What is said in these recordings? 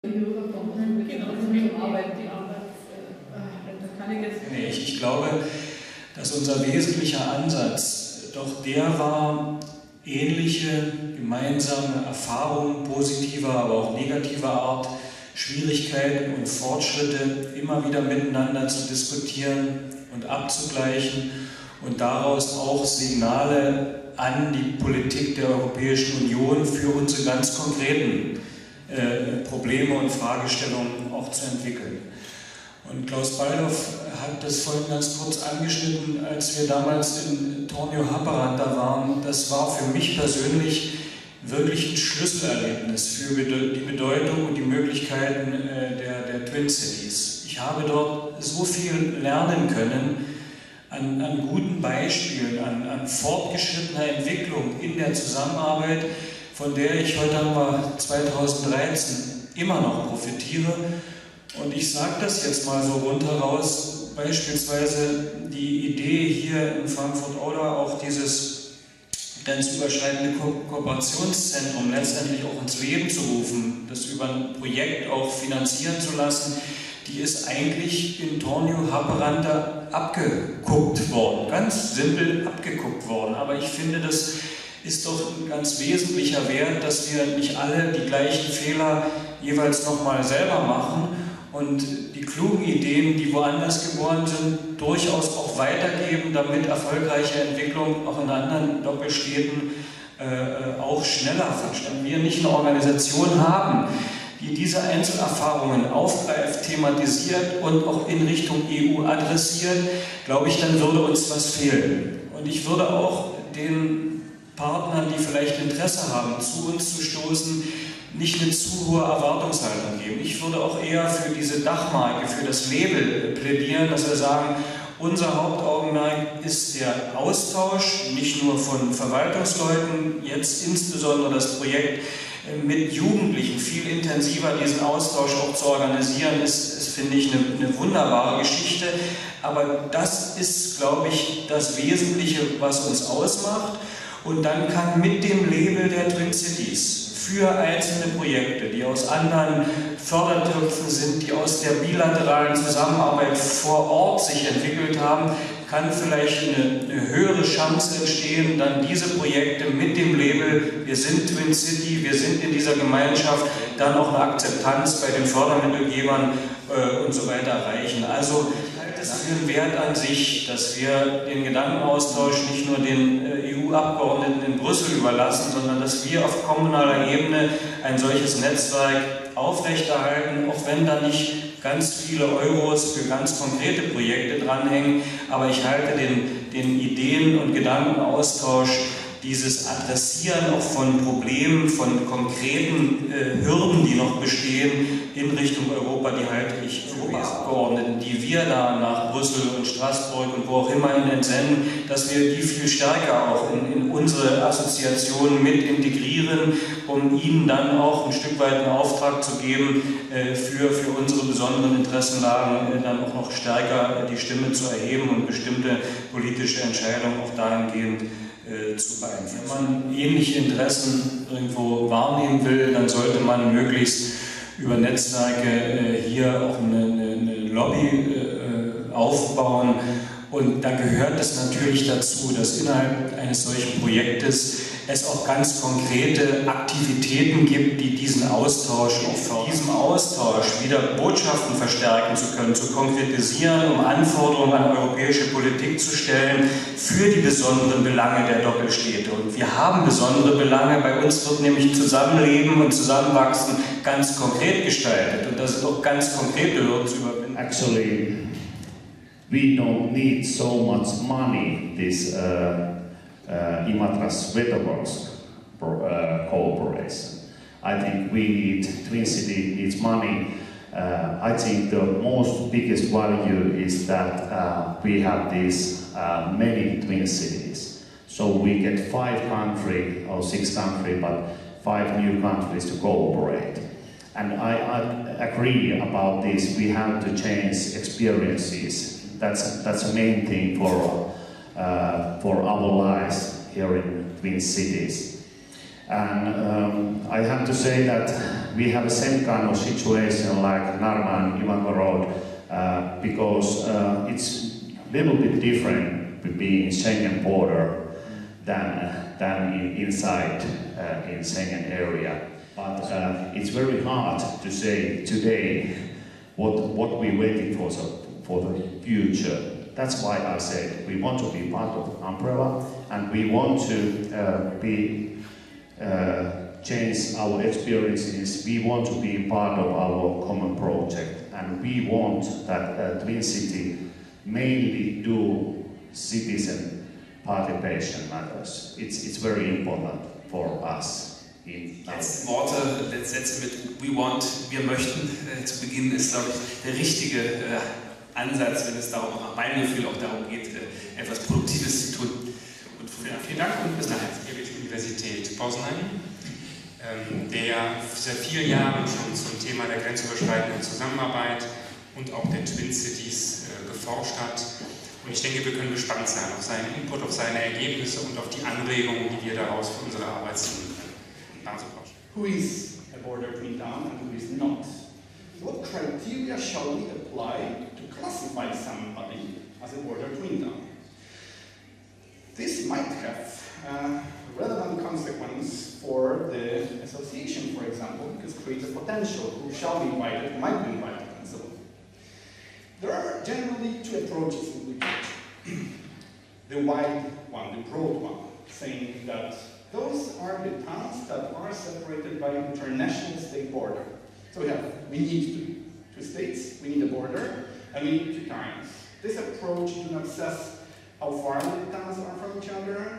Ich glaube, dass unser wesentlicher Ansatz doch der war, ähnliche gemeinsame Erfahrungen positiver, aber auch negativer Art, Schwierigkeiten und Fortschritte immer wieder miteinander zu diskutieren und abzugleichen und daraus auch Signale an die Politik der Europäischen Union für unsere ganz konkreten Probleme und Fragestellungen auch zu entwickeln. Und Klaus Baldorf hat das vorhin ganz kurz angeschnitten, als wir damals in Tornio-Haparanda waren. Das war für mich persönlich wirklich ein Schlüsselerlebnis für die Bedeutung und die Möglichkeiten der Twin Cities. Ich habe dort so viel lernen können an guten Beispielen, an fortgeschrittener Entwicklung in der Zusammenarbeit, von der ich heute haben wir 2013 immer noch profitiere. Und ich sage das jetzt mal so rundher raus, beispielsweise die Idee hier in Frankfurt-Oder, auch dieses grenzüberschreitende Kooperationszentrum letztendlich auch ins Leben zu rufen, das über ein Projekt auch finanzieren zu lassen, die ist eigentlich in Tornio-Haparanda abgeguckt worden, ganz simpel abgeguckt worden. Aber ich finde, das ist doch ein ganz wesentlicher Wert, dass wir nicht alle die gleichen Fehler jeweils nochmal selber machen und die klugen Ideen, die woanders geboren sind, durchaus auch weitergeben, damit erfolgreiche Entwicklung auch in anderen Doppelstädten auch schneller verstanden. Wir nicht eine Organisation haben, die diese Einzelerfahrungen aufgreift, thematisiert und auch in Richtung EU adressiert, glaube ich, dann würde uns was fehlen. Und ich würde auch den Partnern, die vielleicht Interesse haben, zu uns zu stoßen, nicht eine zu hohe Erwartungshaltung geben. Ich würde auch eher für diese Dachmarke, für das Label plädieren, dass wir sagen, unser Hauptaugenmerk ist der Austausch, nicht nur von Verwaltungsleuten, jetzt insbesondere das Projekt mit Jugendlichen viel intensiver diesen Austausch auch zu organisieren, ist finde ich, eine wunderbare Geschichte. Aber das ist, glaube ich, das Wesentliche, was uns ausmacht. Und dann kann mit dem Label der Twin Cities für einzelne Projekte, die aus anderen Fördertöpfen sind, die aus der bilateralen Zusammenarbeit vor Ort sich entwickelt haben, kann vielleicht eine höhere Chance entstehen, dann diese Projekte mit dem Label, wir sind Twin City, wir sind in dieser Gemeinschaft, dann auch eine Akzeptanz bei den Fördermittelgebern und so weiter erreichen. Also ich halte es für einen Wert an sich, dass wir den Gedankenaustausch nicht nur den EU-Abgeordneten in Brüssel überlassen, sondern dass wir auf kommunaler Ebene ein solches Netzwerk aufrechterhalten, auch wenn da nicht ganz viele Euros für ganz konkrete Projekte dranhängen, aber ich halte den Ideen- und Gedankenaustausch, dieses Adressieren auch von Problemen, von konkreten Hürden, die noch bestehen in Richtung Europa, die halte ich für Abgeordneten, die wir da nach Brüssel und Straßburg und wo auch immer hin entsenden, dass wir die viel stärker auch in unsere Assoziationen mit integrieren, um ihnen dann auch ein Stück weit einen Auftrag zu geben, für unsere besonderen Interessenlagen dann auch noch stärker die Stimme zu erheben und bestimmte politische Entscheidungen auch dahingehend zu beeinflussen. Wenn man ähnliche Interessen irgendwo wahrnehmen will, dann sollte man möglichst über Netzwerke hier auch eine Lobby aufbauen. Und da gehört es natürlich dazu, dass innerhalb eines solchen Projektes es auch ganz konkrete Aktivitäten gibt, die diesen Austausch auch fördern. Diesem Austausch wieder Botschaften verstärken zu können, zu konkretisieren, um Anforderungen an europäische Politik zu stellen für die besonderen Belange der Doppelstädte. Und wir haben besondere Belange, bei uns wird nämlich Zusammenleben und Zusammenwachsen ganz konkret gestaltet. Und das sind auch ganz konkrete Hürden zu überwinden. Actually, we don't need so much money, this Imatras Weatherworks cooperation. I think we need, Twin City needs money. I think the most biggest value is that we have these many twin cities. So we get 5 countries or 6 countries, but 5 new countries to cooperate. And I agree about this. We have to change experiences. That's the main thing for our lives here in Twin Cities. And I have to say that we have the same kind of situation like Narva and Ivangorod because it's a little bit different to be in Schengen border than inside in Schengen area. But it's very hard to say today what we're waiting for the future. That's why I said we want to be part of the umbrella and we want to change our experiences. We want to be part of our common project and we want that Twin City mainly do citizen participation matters. It's very important for us. Letzte Worte, letzte Sätze mit We want, wir möchten zu beginnen, ist, glaube ich, der richtige Ansatz, wenn es darum, nach meinem Gefühl auch darum geht, etwas Produktives zu tun. Und vielen Dank und bis nachher. Hier wird die Universität Poznań, der seit vielen Jahren schon zum Thema der grenzüberschreitenden Zusammenarbeit und auch der Twin Cities geforscht hat. Und ich denke, wir können gespannt sein auf seinen Input, auf seine Ergebnisse und auf die Anregungen, die wir daraus für unsere Arbeit ziehen können. Who is a border twin town and who is not? What criteria shall we apply to classify somebody as a border twin town? This might have relevant consequence for the association, for example, because it creates a potential who shall be invited, who might be invited, and so on. There are generally two approaches in which the wide one, the broad one, saying that those are the towns that are separated by international state border. So we need two states, we need a border, and we need 2 towns. This approach does not assess how far the towns are from each other,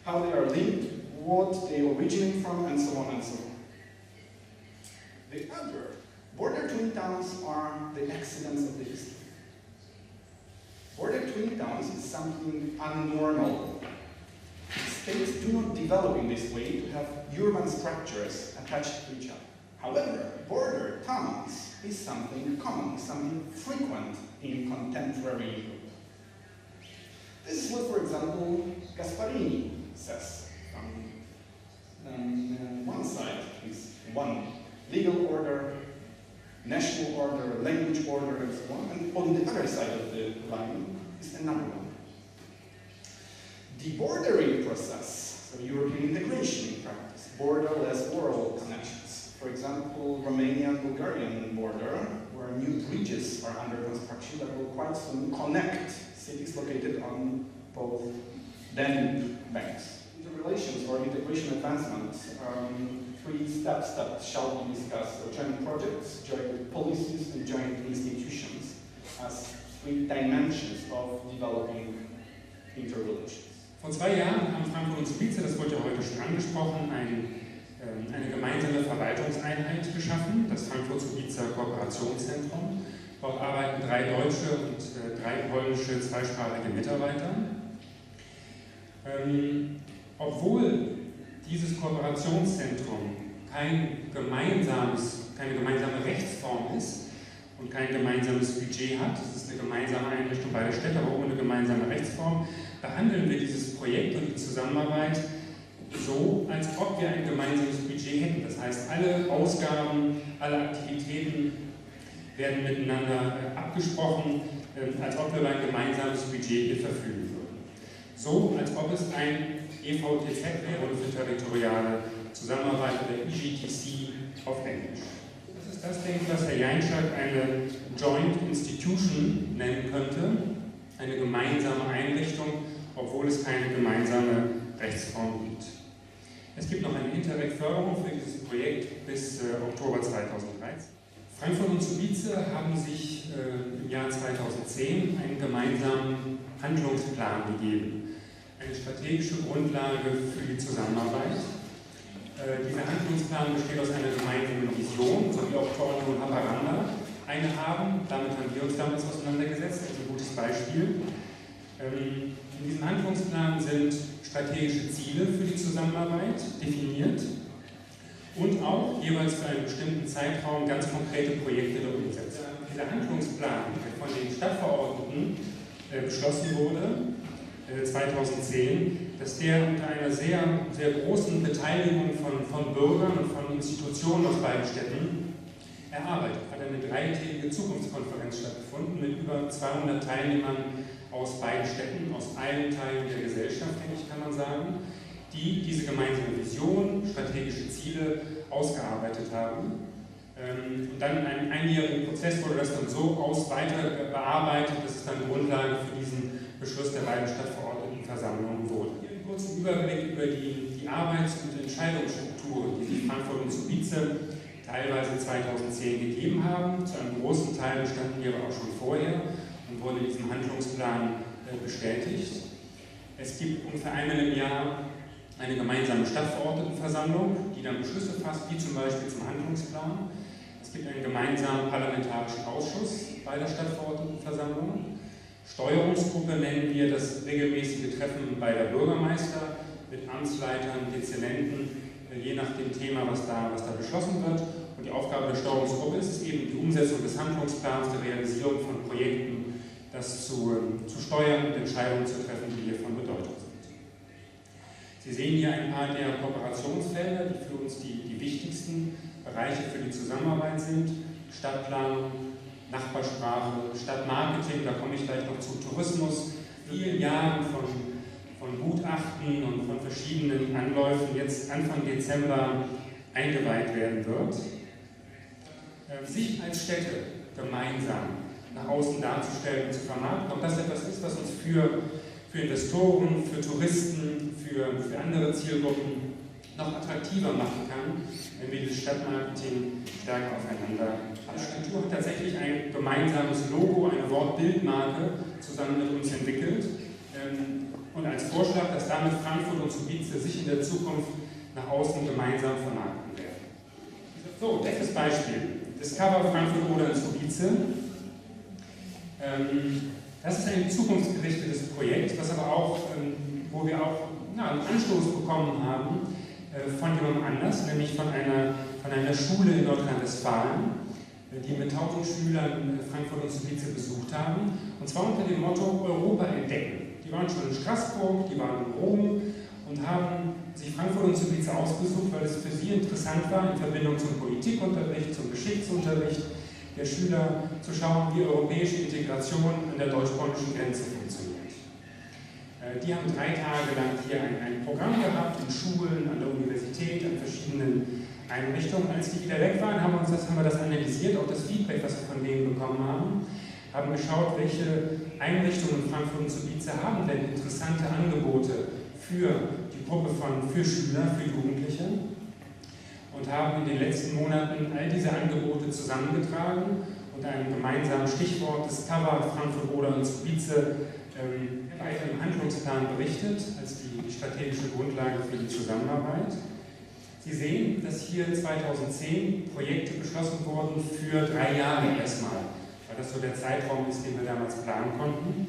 how they are linked, what they originate from, and so on and so on. The other, border twin towns are the accidents of the history. Border twin towns is something unnormal. States do not develop in this way to have urban structures attached to each other. However, border towns is something common, something frequent in contemporary Europe. This is what, for example, Gasparini says. On one side is one legal order, national order, language order, and so on, and on the other side of the line is another one. The bordering process, so European integration in practice, borderless oral connections. For example, Romanian-Bulgarian border, where new bridges are under construction that will quite soon connect cities located on both Danube banks. Interrelations or integration advancements, 3 steps that shall be discussed, so joint projects, joint policies, and joint institutions as 3 dimensions of developing interrelations. Vor 2 Jahren haben Frankfurt und Slubicer, das wurde ja heute schon angesprochen, eine gemeinsame Verwaltungseinheit geschaffen, das Frankfurt-Slubicer Kooperationszentrum. Dort arbeiten 3 deutsche und 3 polnische zweisprachige Mitarbeiter. Obwohl dieses Kooperationszentrum keine gemeinsame Rechtsform ist und kein gemeinsames Budget hat, es ist eine gemeinsame Einrichtung beider Städte, aber ohne gemeinsame Rechtsform, behandeln wir dieses Projekt und die Zusammenarbeit so, als ob wir ein gemeinsames Budget hätten. Das heißt, alle Ausgaben, alle Aktivitäten werden miteinander abgesprochen, als ob wir über ein gemeinsames Budget hier verfügen würden. So, als ob es ein EVTZ wäre für territoriale Zusammenarbeit oder EGTC auf Englisch. Das ist das, denke ich, was Herr Jeinschak eine Joint Institution nennen könnte, eine gemeinsame Einrichtung, obwohl es keine gemeinsame Rechtsform gibt. Es gibt noch eine Interreg-Förderung für dieses Projekt bis Oktober 2013. Frankfurt und Slubicer haben sich im Jahr 2010 einen gemeinsamen Handlungsplan gegeben, eine strategische Grundlage für die Zusammenarbeit. Dieser Handlungsplan besteht aus einer gemeinsamen Vision, so wie auch Torino und Haparanda eine haben. Damit haben wir uns damals auseinandergesetzt, das ist ein gutes Beispiel. In diesem Handlungsplan sind strategische Ziele für die Zusammenarbeit definiert und auch jeweils für einen bestimmten Zeitraum ganz konkrete Projekte der Umsetzung. Dieser Handlungsplan, der von den Stadtverordneten beschlossen wurde, 2010, dass der unter einer sehr, sehr großen Beteiligung von Bürgern und von Institutionen aus beiden Städten erarbeitet hat. Eine dreitägige Zukunftskonferenz stattgefunden mit über 200 Teilnehmern aus beiden Städten, aus allen Teilen der Gesellschaft, denke ich, kann man sagen, die diese gemeinsame Vision, strategische Ziele ausgearbeitet haben. Und dann in einem einjährigen Prozess wurde das dann so weiter bearbeitet, dass es dann Grundlage für diesen Beschluss der beiden Stadtverordnetenversammlungen wurde. Hier einen kurzen Überblick über die Arbeits- und Entscheidungsstrukturen, die sich Frankfurt und Slubice teilweise 2010 gegeben haben. Zu einem großen Teil bestanden die aber auch schon vorher und wurden in diesem Handlungsplan bestätigt. Es gibt ungefähr einmal im Jahr eine gemeinsame Stadtverordnetenversammlung, die dann Beschlüsse fasst, wie zum Beispiel zum Handlungsplan. Es gibt einen gemeinsamen parlamentarischen Ausschuss bei der Stadtverordnetenversammlung. Steuerungsgruppe nennen wir das regelmäßige Treffen beider Bürgermeister mit Amtsleitern, Dezernenten, je nach dem Thema, was da beschlossen wird. Und die Aufgabe der Steuerungsgruppe ist es eben, die Umsetzung des Handlungsplans, die Realisierung von Projekten, das zu steuern und Entscheidungen zu treffen, die hier von Bedeutung sind. Sie sehen hier ein paar der Kooperationsfelder, die für uns die wichtigsten Bereiche für die Zusammenarbeit sind. Stadtplanung, Nachbarsprache, Stadtmarketing, da komme ich gleich noch zu, Tourismus, vielen Jahren von Gutachten und von verschiedenen Anläufen jetzt Anfang Dezember eingeweiht werden wird. Sich als Städte gemeinsam nach außen darzustellen und zu vermarkten, ob das etwas ist, was uns für Investoren, für Touristen, für andere Zielgruppen noch attraktiver machen kann, wenn wir das Stadtmarketing stärker aufeinander abstimmen. Die Agentur hat tatsächlich ein gemeinsames Logo, eine Wortbildmarke zusammen mit uns entwickelt und als Vorschlag, dass damit Frankfurt und Slubice sich in der Zukunft nach außen gemeinsam vermarkten werden. So, letztes Beispiel. Discover Frankfurt oder in Slubice. Das ist ein zukunftsgerichtetes Projekt, was aber auch, wo wir auch einen Anstoß bekommen haben von jemandem anders, nämlich von einer Schule in Nordrhein-Westfalen, die mit 1000 Schülern Frankfurt und Slubice besucht haben, und zwar unter dem Motto Europa entdecken. Die waren schon in Straßburg, die waren in Rom und haben sich Frankfurt und Slubice ausgesucht, weil es für sie interessant war, in Verbindung zum Politikunterricht, zum Geschichtsunterricht der Schüler zu schauen, wie europäische Integration an der deutsch-polnischen Grenze funktioniert. Die haben 3 Tage lang hier ein Programm gehabt, in Schulen, an der Universität, an verschiedenen Einrichtungen. Als die wieder weg waren, haben wir das analysiert, auch das Feedback, was wir von denen bekommen haben geschaut, welche Einrichtungen in Frankfurt und Slubice haben denn interessante Angebote für die Gruppe für Schüler, für Jugendliche, und haben in den letzten Monaten all diese Angebote zusammengetragen und einem gemeinsamen Stichwort Discover Frankfurt oder in Slubice weiter im Handlungsplan berichtet, als die strategische Grundlage für die Zusammenarbeit. Sie sehen, dass hier 2010 Projekte beschlossen wurden für 3 Jahre erstmal, weil das so der Zeitraum ist, den wir damals planen konnten.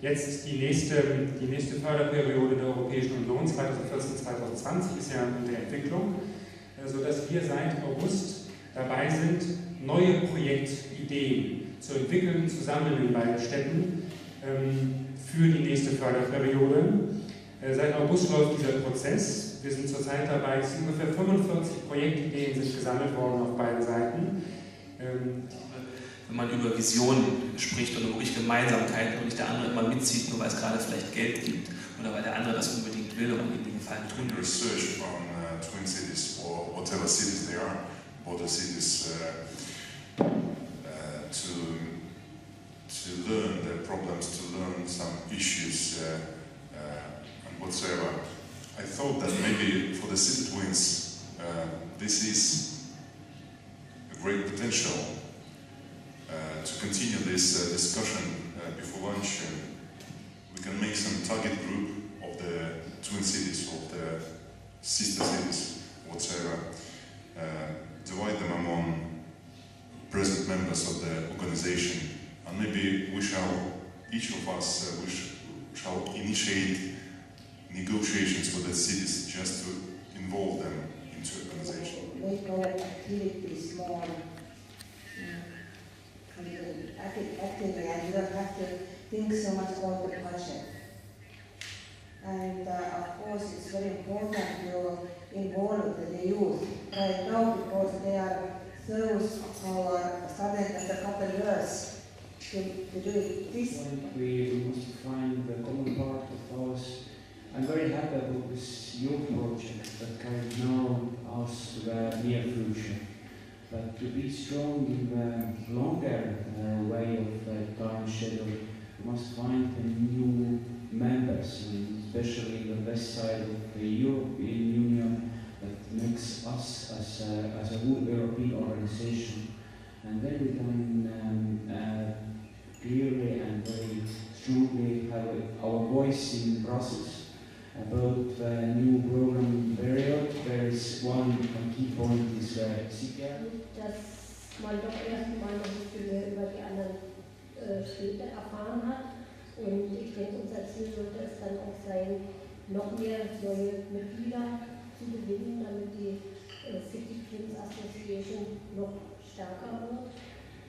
Jetzt die nächste Förderperiode der Europäischen Union, 2014-2020, ist ja in der Entwicklung, sodass wir seit August dabei sind, neue Projektideen zu entwickeln, zu sammeln in beiden Städten für die nächste Förderperiode. Seit August läuft dieser Prozess. Wir sind zurzeit dabei, es sind ungefähr 45 Projektideen sind gesammelt worden auf beiden Seiten. Wenn man über Visionen spricht und wirklich Gemeinsamkeiten und nicht der andere immer mitzieht, nur weil es gerade vielleicht Geld gibt oder weil der andere das unbedingt will und in dem Fall tun will. Research on twin cities or whatever cities they are, border cities, to learn their problems, to learn some issues and whatsoever. I thought that maybe for the city twins, this is a great potential to continue this discussion before lunch. We can make some target group of the twin cities, of the sister cities, whatsoever, divide them among present members of the organization, and maybe each of us shall initiate negotiations with the cities just to involve them into organization. Make our activities more actively, and you don't have to think so much about the budget. And of course, it's very important to involve the youth right now because they are those who are starting at a couple of years to do it. This we must find the common part of us. I'm very happy about this youth project that can now us to the near future. But to be strong in the longer way of time schedule, we must find new members, especially in the west side of the European Union, that makes us as a whole European organization. And then we can clearly and very strongly have our voice in Brussels about the new program period. There is one key point is CTAK. Dass man doch erstmal noch nicht viel mehr über die anderen Städte erfahren hat. Und ich denke, unser Ziel sollte es dann auch sein, noch mehr neue Mitglieder zu gewinnen, damit die City Twins Association noch stärker wird.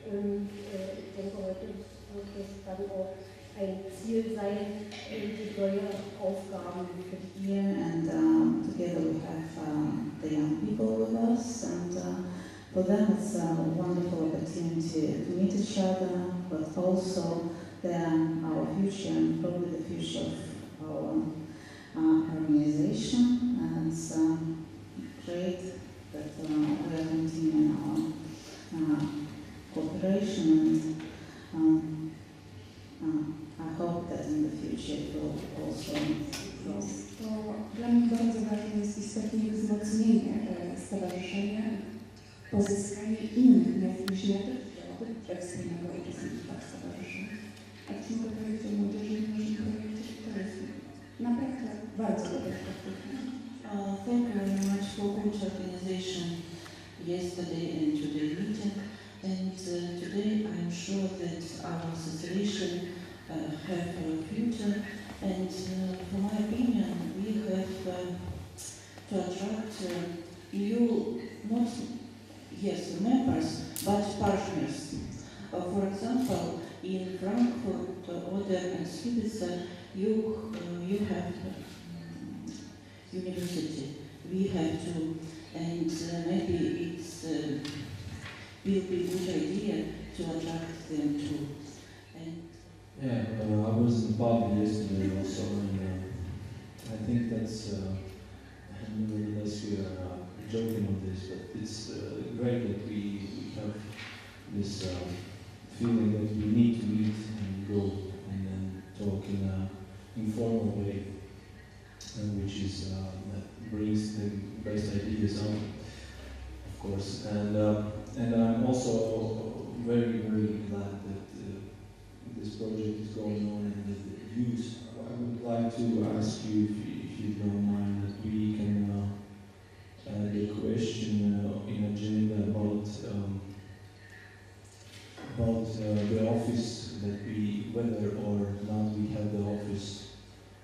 Und ich denke, heute wird es dann auch ein Ziel sein, die neue Aufgaben für die And together we have the young people with us, and for them it's a wonderful opportunity to meet each other, but also our future and probably the future of our organization. And it's great that we are continuing our cooperation, and I hope that in the future it will also grow. To dla mnie bardzo ważne jest istotnie wzmocnienie stowarzyszenia, pozyskanie innych młodzieżowych we wspólnego uczestnictwa w stowarzyszeniu. A co mogę powiedzieć o młodzieży w naszym projekcie? To jest naprawdę bardzo dobra praktyka. Thank you very much for good organization yesterday and today meeting. And today I'm sure that our association have a future. And for my opinion, we have to attract new, not yes, members, but partners. For example, in Frankfurt, and Slubicer, you have university. We have to, and maybe it's will be a good idea to attract them too. Yeah, I was in the pub yesterday also, and I think that's, nevertheless we are joking on this, but it's great that we have this feeling that we need to meet and go and then talk in an informal way, which is that brings the best ideas out, of course. And I'm also very, very glad that this project is going on and the youth. I would like to ask you, if you don't mind, that we can add a question in agenda about the office that whether or not we have the office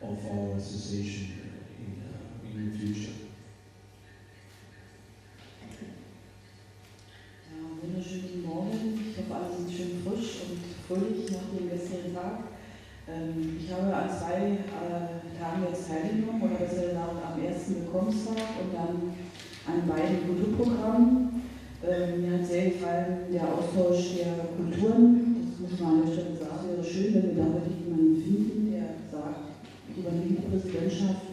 of our association in the future. Wunderschönen Morgen. Ich hoffe, alle sind schön frisch und fröhlich nach dem gestrigen Tag. Ich habe an 2 Tagen jetzt teilgenommen, oder besser gesagt am ersten Willkommenstag und dann an beiden Kulturprogrammen. Mir hat sehr gefallen der Austausch der Kulturen. Das muss man an der Stelle sagen. Wäre schön, wenn wir da wirklich jemanden finden, der sagt, wir übernehmen die Präsidentschaft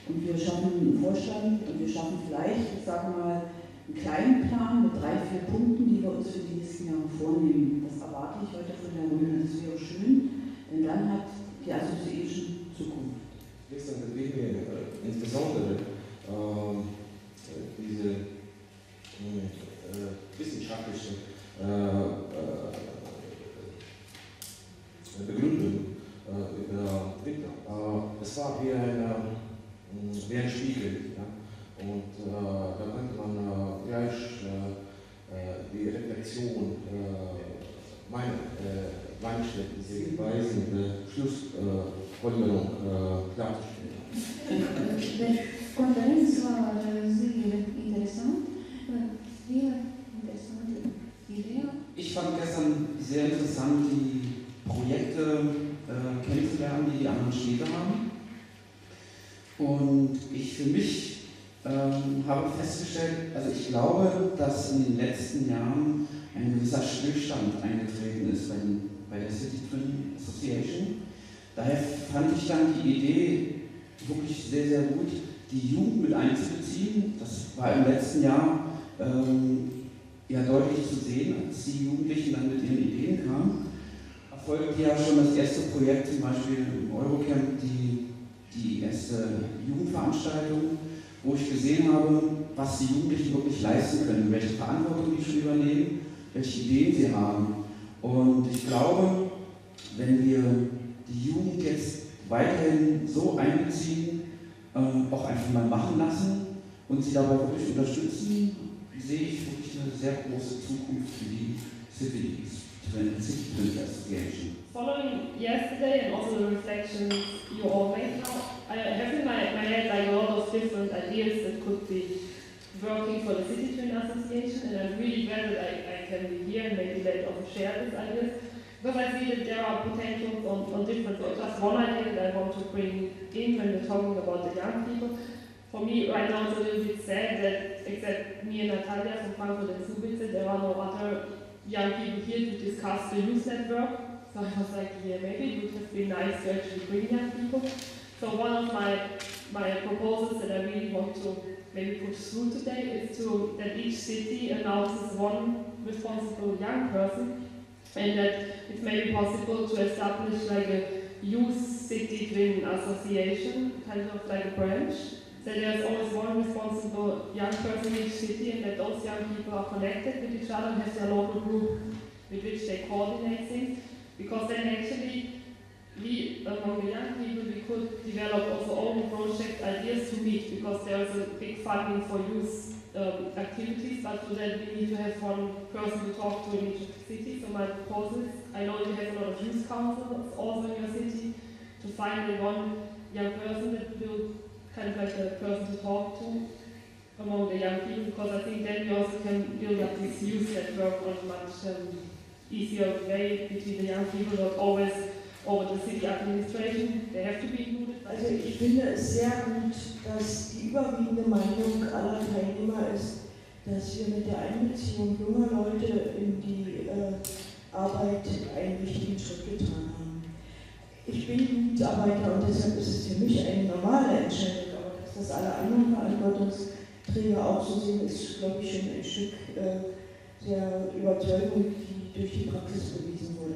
und wir schaffen einen Vorstand und wir schaffen vielleicht, ich sage mal, einen kleinen Plan mit 3, 4 Punkten, die wir uns für die nächsten Jahre vornehmen. Das erwarte ich heute von der Runde. Das wäre schön, denn dann hat die Association Zukunft. Gestern bewegen wir insbesondere diese wissenschaftliche Begründung über Winter. Es war wie ein Spiegel. Ja? Und da könnte man gleich die Reflexion meiner weisende Schlussfolgerung klarzustellen. Konferenz war sehr interessant. Sehr interessante Idee. Ich fand gestern sehr interessant, die Projekte kennenzulernen, die die anderen Städte haben. Und ich für mich habe festgestellt, also ich glaube, dass in den letzten Jahren ein gewisser Stillstand eingetreten ist bei der City Twin Association. Daher fand ich dann die Idee wirklich sehr, sehr gut, die Jugend mit einzubeziehen. Das war im letzten Jahr ja deutlich zu sehen, als die Jugendlichen dann mit ihren Ideen kamen. Erfolgte ja schon das erste Projekt, zum Beispiel im Eurocamp, die erste Jugendveranstaltung, wo ich gesehen habe, was die Jugendlichen wirklich leisten können, welche Verantwortung die schon übernehmen, welche Ideen sie haben. Und ich glaube, wenn wir die Jugend jetzt weiterhin so einbeziehen, auch einfach mal machen lassen und sie dabei wirklich unterstützen, sehe ich wirklich eine sehr große Zukunft für die City Twin Association. Following yesterday and also the reflections you all made now, I have in my head like a lot of different ideas that could be working for the City Twin Association, and I'm really glad that I can be here and maybe let also share these ideas, because I see that there are potentials on different ways. Just one idea that I want to bring in when we're talking about the young people. For me right now it's a little bit sad that except me and Natalia from Frankfurt and Slubicer, there are no other young people here to discuss the youth network. So I was like, yeah, maybe it would have been nice to actually bring young people. So one of my proposals that I really want to maybe push through today is that each city announces one responsible young person, and that it's maybe possible to establish like a youth city twin association, kind of like a branch. So there's always one responsible young person in each city, and that those young people are connected with each other and have their local group with which they coordinate things. Because then actually, we, among the young people, we could develop also own project ideas to meet, because there is a big funding for youth activities, but for that we need to have one person to talk to in each city. So my proposal is, I know you have a lot of youth councils also in your city, to find one young person that will kind of like a person to talk to among the young people, because I think then we also can build up this youth network on a much easier way between the young people, not always over the city administration. They have to be included. Also ich finde es sehr gut, dass die überwiegende Meinung aller Teilnehmer ist, dass wir mit der Einbeziehung junger Leute in die Arbeit einen wichtigen Schritt getan haben. Ich bin Jugendarbeiter und deshalb ist es für mich eine normale Entscheidung, aber dass das alle anderen Verantwortungsträger auch so sehen, ist, glaube ich, schon ein Stück der Überzeugung, die durch die Praxis bewiesen wurde.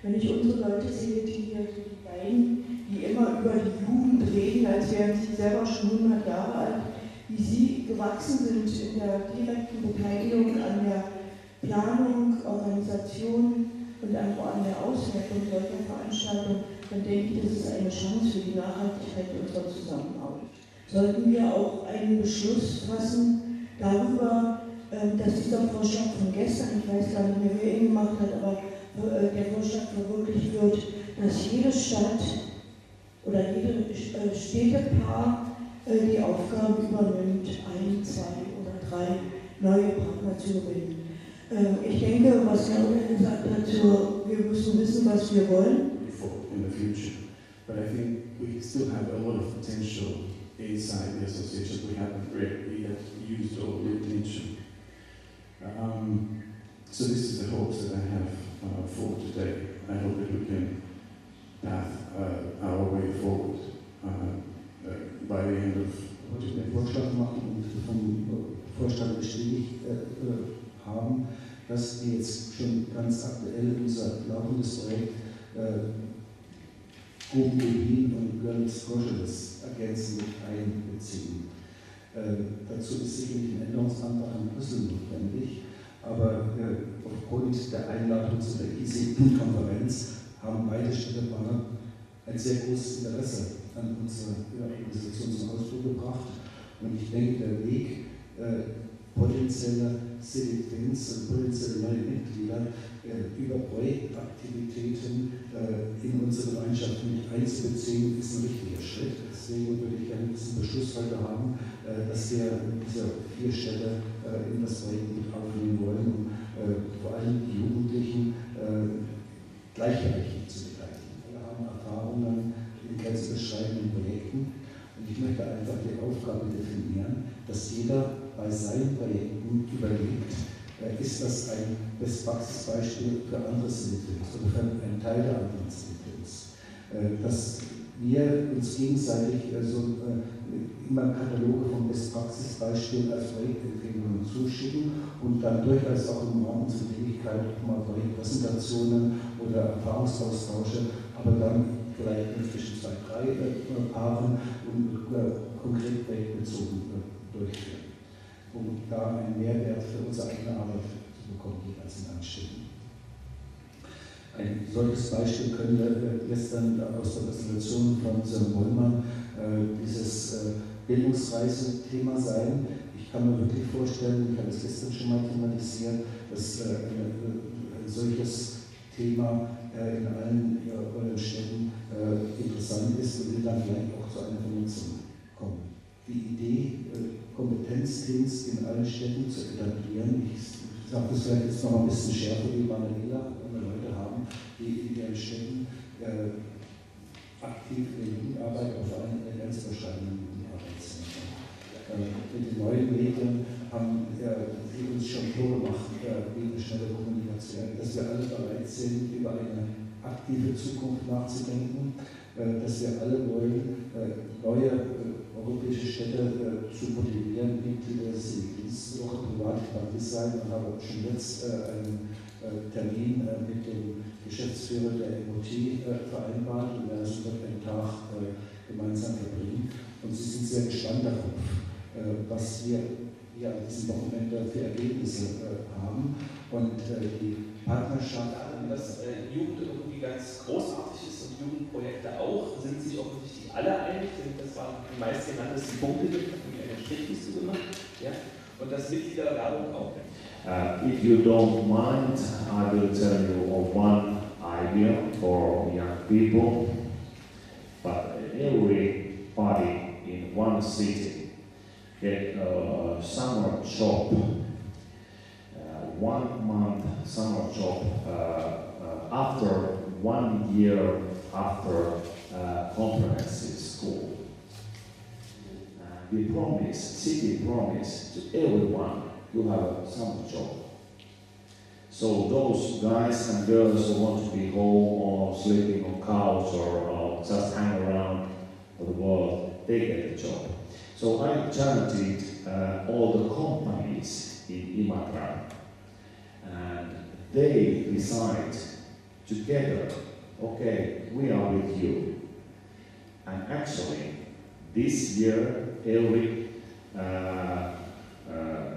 Wenn ich unsere Leute sehe, die hier so die beiden, die immer über die Jugend reden, als wären sie selber schon 100 Jahre alt, wie sie gewachsen sind in der direkten Beteiligung an der Planung, Organisation und auch an der Auswertung solcher Veranstaltungen, dann denke ich, das ist eine Chance für die Nachhaltigkeit unserer Zusammenarbeit. Sollten wir auch einen Beschluss fassen darüber, dass dieser Vorschlag von gestern, ich weiß gar nicht mehr, wer ihn gemacht hat, aber der Vorschlag verwirklicht wird, dass jede Stadt oder jede Städtepaar die Aufgabe übernimmt, 1, 2 oder 3 neue Partner zu gewinnen. Ich denke, was Claudia gesagt hat, wir müssen wissen, was wir wollen. In the future, but I think we still have a lot of potential inside the association. We haven't really used all the potential. So this is the hopes that I have for today. I hope that we can path our way forward by the end of. Ich wollte den Vorschlag machen und vom Vorstand bestätigt haben, dass wir jetzt schon ganz aktuell unser laufendes Projekt Berlin und Görlitz-Goscheles ergänzend mit einbeziehen. Dazu ist sicherlich ein Änderungsantrag in Brüssel notwendig, aber aufgrund der Einladung zu der IC-Konferenz haben beide Städtepaare ein sehr großes Interesse an unserer Organisation zum Ausdruck gebracht. Und ich denke, der Weg, potenzielle City Twins und potenzielle neue Mitglieder über Projektaktivitäten in unsere Gemeinschaft mit einzubeziehen, ist ein richtiger Schritt. Deswegen würde ich gerne diesen Beschluss heute haben, dass wir diese 4 Städte in das Projekt mit aufnehmen wollen, um vor allem die Jugendlichen gleichberechtigt zu begleiten. Alle haben Erfahrungen in grenzüberschreitenden Projekten und ich möchte Aufgabe definieren, dass jeder bei seinen Projekten überlegt, ist das ein Best-Praxis-Beispiel für andere City-Twins oder für einen Teil der anderen City-Twins. Dass wir uns gegenseitig immer Kataloge von Best-Praxis-Beispielen als Projektempfehlungen zuschicken und dann durchaus auch im Rahmen unserer Tätigkeit mal Projektpräsentationen oder Erfahrungsaustausche, aber dann vielleicht zwischen 2, 3 Paaren und konkret projektbezogen durchführen, um da einen Mehrwert für unsere eigene Arbeit zu bekommen, jeweils in Anstellungen. Ein solches Beispiel können wir gestern aus der Präsentation von Sir Mollmann dieses Bildungsreise-Thema sein. Ich kann mir wirklich vorstellen, ich habe es gestern schon mal thematisiert, dass ein solches Thema in allen euren Städten interessant ist und wir dann vielleicht auch zu einer Vernetzung kommen. Die Idee, Kompetenzteams in allen Städten zu etablieren, ich sage das vielleicht jetzt noch ein bisschen schärfer wie Manuela, wenn wir Leute haben, die in ihren Städten aktiv in der Jugendarbeit, auf allen grenzüberschreitenden Jugendarbeit sind. Mit den neuen Medien haben die uns schon vorgemacht, wie eine schnelle Kommunikation, dass wir alle bereit sind, über eine aktive Zukunft nachzudenken, dass wir alle wollen, neue europäische Städte zu motivieren, Mitglieder des Dienstwoche privat praktisch sein. Wir haben schon jetzt einen Termin mit dem Geschäftsführer der MOT vereinbart und werden einen Tag gemeinsam verbringen. Und Sie sind sehr gespannt darauf, was wir hier an diesem Wochenende für Ergebnisse haben. Und die Partnerschaft. Dass Jugend irgendwie ganz großartig ist und Jugendprojekte auch, sind sich offensichtlich alle einig, denn das waren die meist genanntesten Punkte, ich habe mir eine Strichliste gemacht. Ja? Und das Mitgliederwerbung auch. If you don't mind, I will tell you of one idea for young people, but everybody in one city get a summer job, 1 month summer job after 1 year after conference in school. We promise, city promise to everyone to have a summer job. So those guys and girls who want to be home or sleeping on couch or just hang around the world, they get a job. So I challenged all the companies in Imatra, and they decide together, okay, we are with you. And actually, this year, every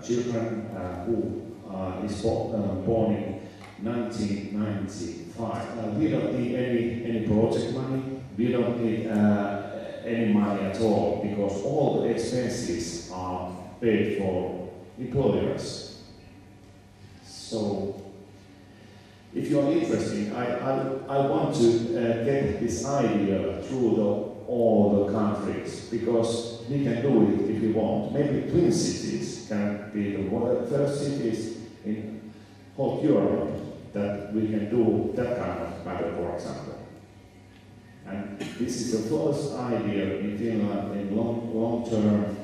children who is born in 1995, we don't need any project money, we don't need any money at all, because all the expenses are paid for employers. So, if you are interested, I want to get this idea through all the countries, because we can do it if we want. Maybe twin cities can be the first cities in whole Europe that we can do that kind of matter, for example. And this is the first idea in Finland in long term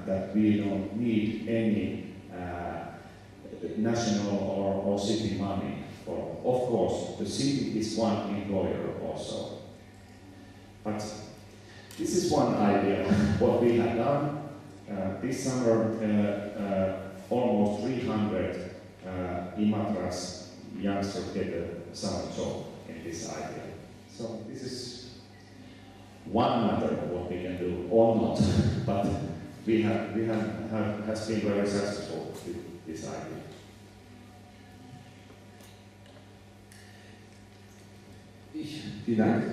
that we don't need any national or city money for. Of course, the city is one employer also. But this is one idea what we have done. This summer, almost 300 Imatra's youngsters get a summer job in this idea. So this is one matter what we can do or not, but we have has been very successful with this idea. Vielen Dank.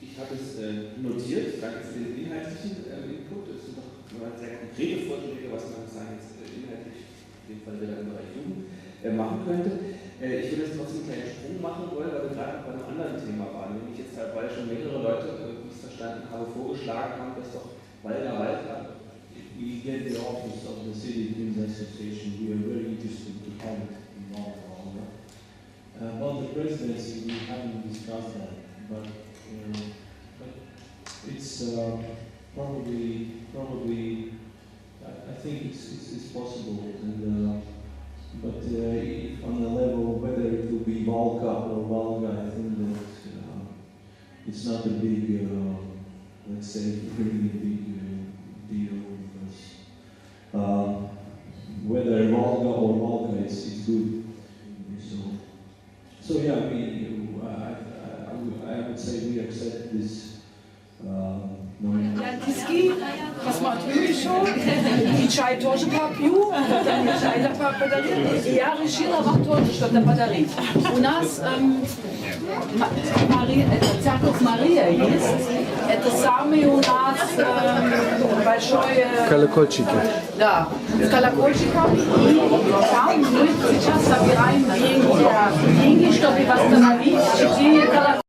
Ich habe es notiert, danke für den inhaltlichen Input. Das sind doch sehr konkrete Vorschläge, was man sagen jetzt inhaltlich, in dem Fall wieder im Bereich Jugend, machen könnte. Ich würde jetzt trotzdem einen kleinen Sprung machen wollen, weil wir gerade bei einem anderen Thema waren, nämlich jetzt halt, weil schon mehrere Leute, wie ich es verstanden habe, vorgeschlagen haben, dass doch Walter We get the office of the City Twins Association. We are very interested to have it involved. About the presidency, we haven't discussed that, but it's Probably, I think it's possible, and but on the level whether it will be Valka or Valga, I think that it's not a big, let's say, really big deal, because whether Valga or Valga is good. So yeah, I would say we accept this. Tiski, was man schon, die Chai тоже попью, dann die Chai подарил. Я решила вам тоже что-то подарить. У нас церковь Мария есть, это самый у нас большой... Колокольчики. Да, с колокольчиком, и там мы сейчас собираем деньги, чтобы восстановить 4 колокольчика.